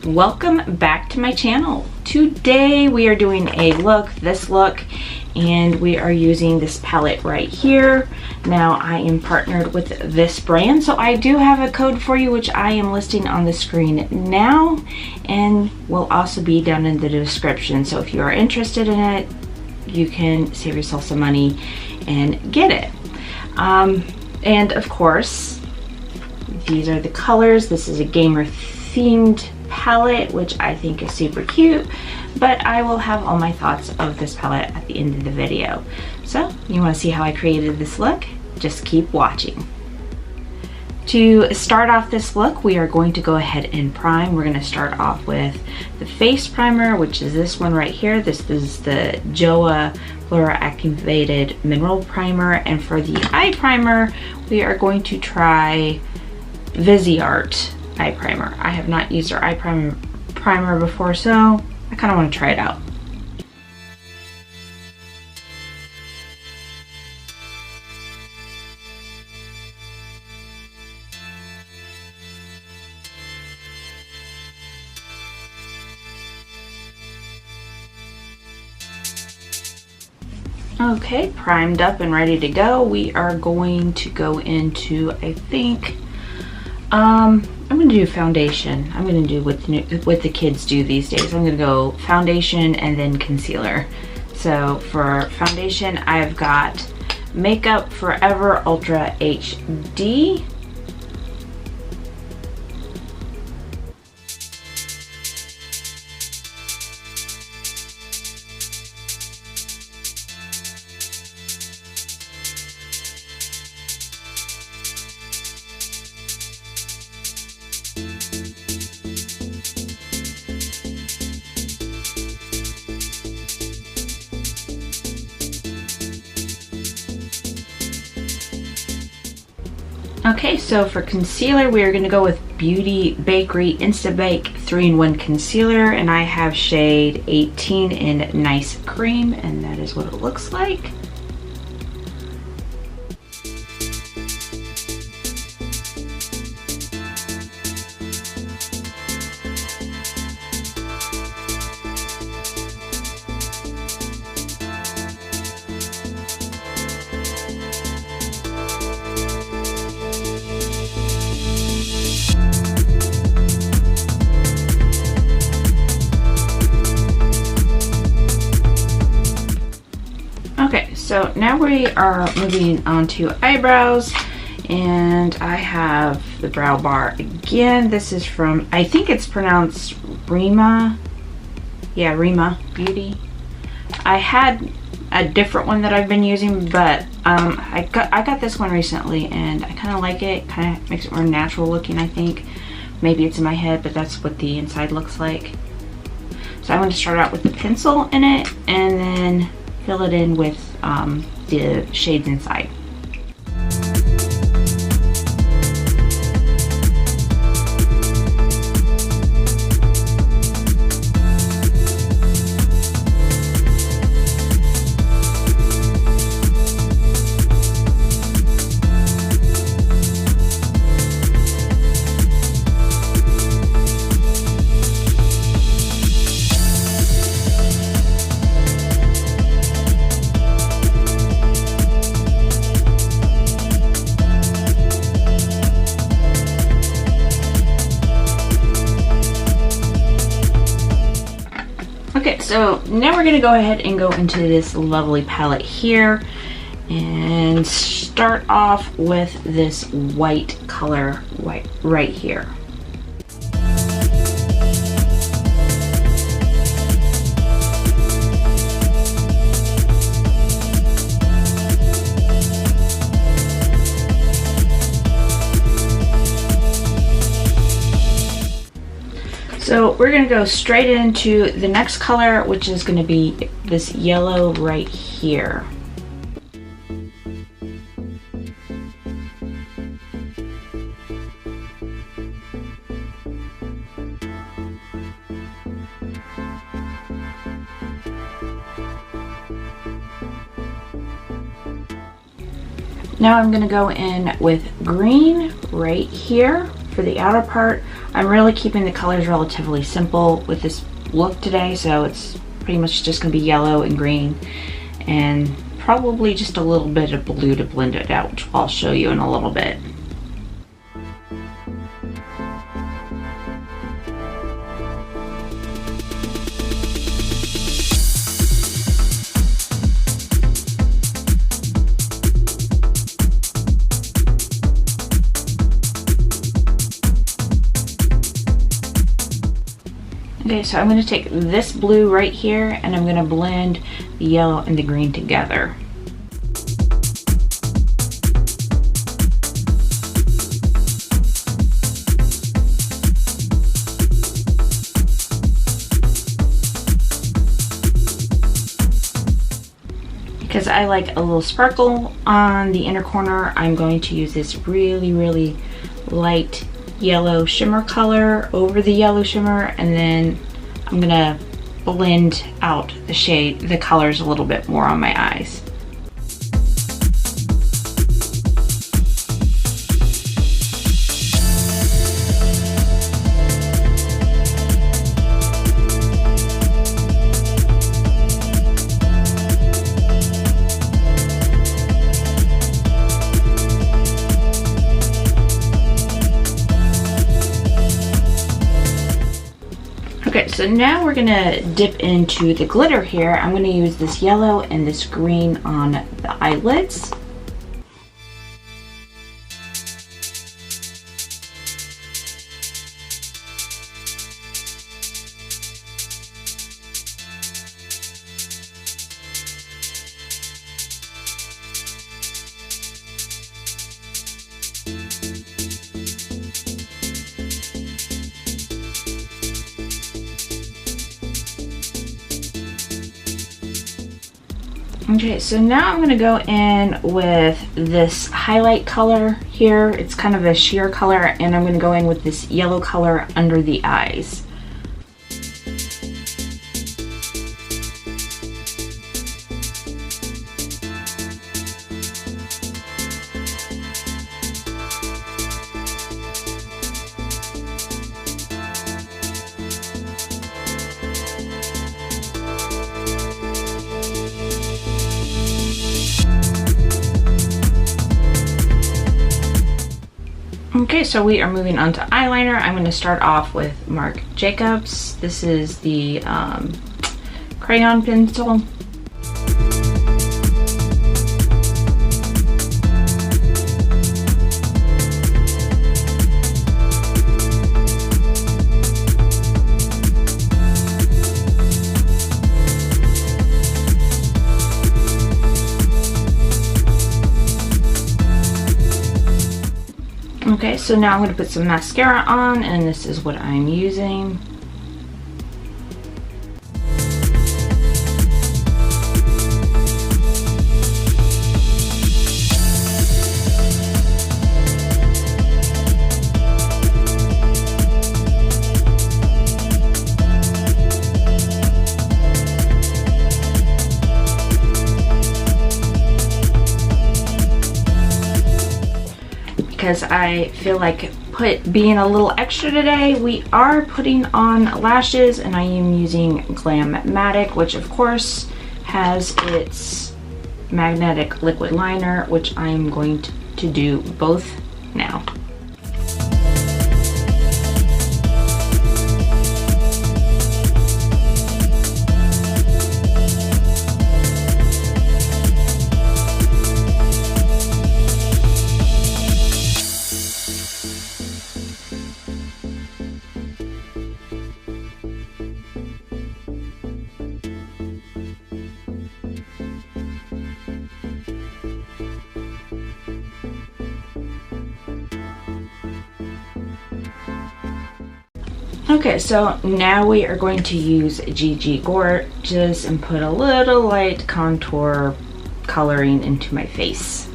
Welcome back to my channel. Today we are doing this look, and we are using this palette right here. Now I am partnered with this brand, so I do have a code for you, which I am listing on the screen now and will also be down in the description. So if you are interested in it, you can save yourself some money and get it. And of course, these are the colors. This is a gamer themed palette, which I think is super cute, but I will have all my thoughts of this palette at the end of the video. So you want to see how I created this look? Just keep watching. To start off this look, we are going to go ahead and prime. We're going to start off with the face primer, which is this one right here. This is the Joa Fluoro-Activated Mineral Primer, and for the eye primer, we are going to try Viseart eye primer. I have not used our eye primer before, so I kind of want to try it out. Okay, primed up and ready to go. We are going to go into, I think, I'm going to do foundation. I'm going to do what the kids do these days. I'm going to go foundation and then concealer. So for foundation, I've got Makeup Forever Ultra HD. Okay, so for concealer, we are going to go with Beauty Bakery Instabake 3-in-1 Concealer, and I have shade 18 in Nice Cream, and that is what it looks like. So now we are moving on to eyebrows, and I have the brow bar again. This is from, I think it's pronounced Rima. Yeah, Rima Beauty. I had a different one that I've been using, but I got this one recently, and I kind of like it. Kind of makes it more natural looking, I think. Maybe it's in my head, but that's what the inside looks like. So I'm going to start out with the pencil in it, and then fill it in with the shades inside. So now we're going to go ahead and go into this lovely palette here and start off with this white color right here. So we're going to go straight into the next color, which is going to be this yellow right here. Now I'm going to go in with green right here for the outer part. I'm really keeping the colors relatively simple with this look today, so it's pretty much just going to be yellow and green and probably just a little bit of blue to blend it out, which I'll show you in a little bit. Okay, so I'm going to take this blue right here and I'm going to blend the yellow and the green together. Because I like a little sparkle on the inner corner, I'm going to use this really light yellow shimmer color over the yellow shimmer, and then I'm gonna blend out the colors a little bit more on my eyes. Okay, so now we're gonna dip into the glitter here. I'm gonna use this yellow and this green on the eyelids. Okay, so now I'm going to go in with this highlight color here. It's kind of a sheer color, and I'm going to go in with this yellow color under the eyes. Okay, so we are moving on to eyeliner. I'm going to start off with Marc Jacobs. This is the crayon pencil. Okay, so now I'm going to put some mascara on, and this is what I'm using. Because I feel like being a little extra today, we are putting on lashes, and I am using Glammatic, which of course has its magnetic liquid liner, which I am going to do both now. Okay, so now we are going to use GG Gorgeous and put a little light contour coloring into my face.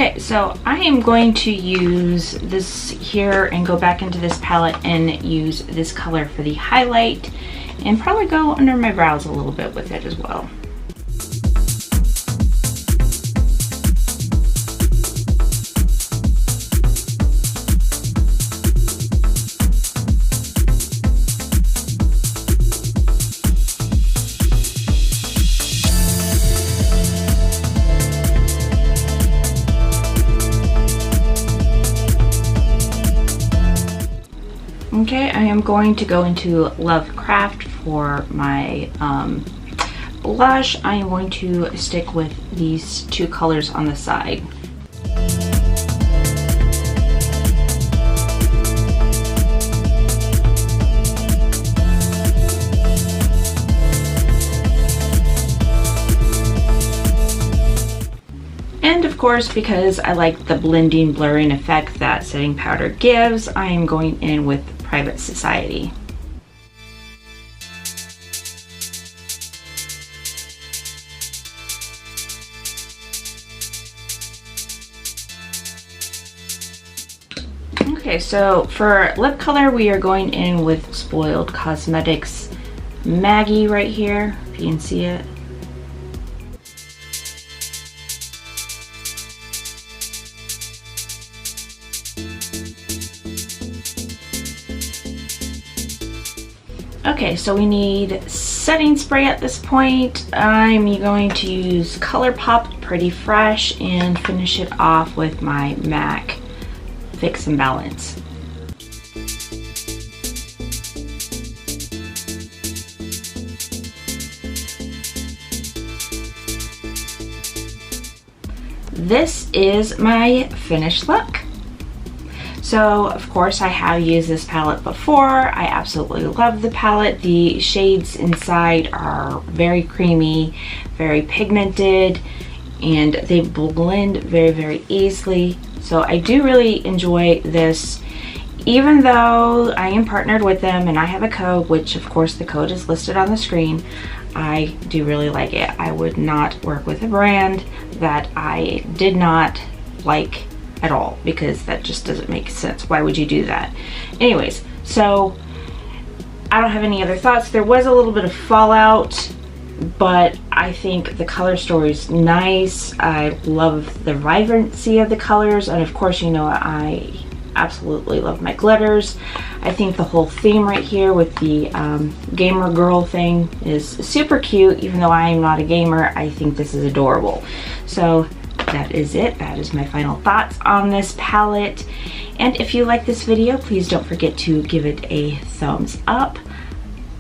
Okay, so I am going to use this here and go back into this palette and use this color for the highlight and probably go under my brows a little bit with it as well. Okay, I am going to go into Lovecraft for my blush. I am going to stick with these two colors on the side. And of course, because I like the blending, blurring effect that setting powder gives, I am going in with Private Society. Okay, so for lip color, we are going in with Spoiled Cosmetics Maggie right here, if you can see it. Okay, so we need setting spray at this point. I'm going to use ColourPop Pretty Fresh and finish it off with my MAC Fix and Balance. This is my finished look. So of course I have used this palette before. I absolutely love the palette. The shades inside are very creamy, very pigmented, and they blend very, very easily. So I do really enjoy this, even though I am partnered with them and I have a code, which of course the code is listed on the screen. I do really like it. I would not work with a brand that I did not like at all, because that just doesn't make sense. Why would you do that? Anyways, so I don't have any other thoughts. There was a little bit of fallout, but I think the color story is nice. I love the vibrancy of the colors, and of course, you know, I absolutely love my glitters. I think the whole theme right here with the gamer girl thing is super cute. Even though I am not a gamer, I think this is adorable. So that is it. That is my final thoughts on this palette. And if you like this video, please don't forget to give it a thumbs up.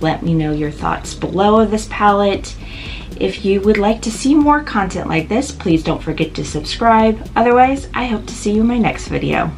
Let me know your thoughts below of this palette. If you would like to see more content like this, please don't forget to subscribe. Otherwise, I hope to see you in my next video.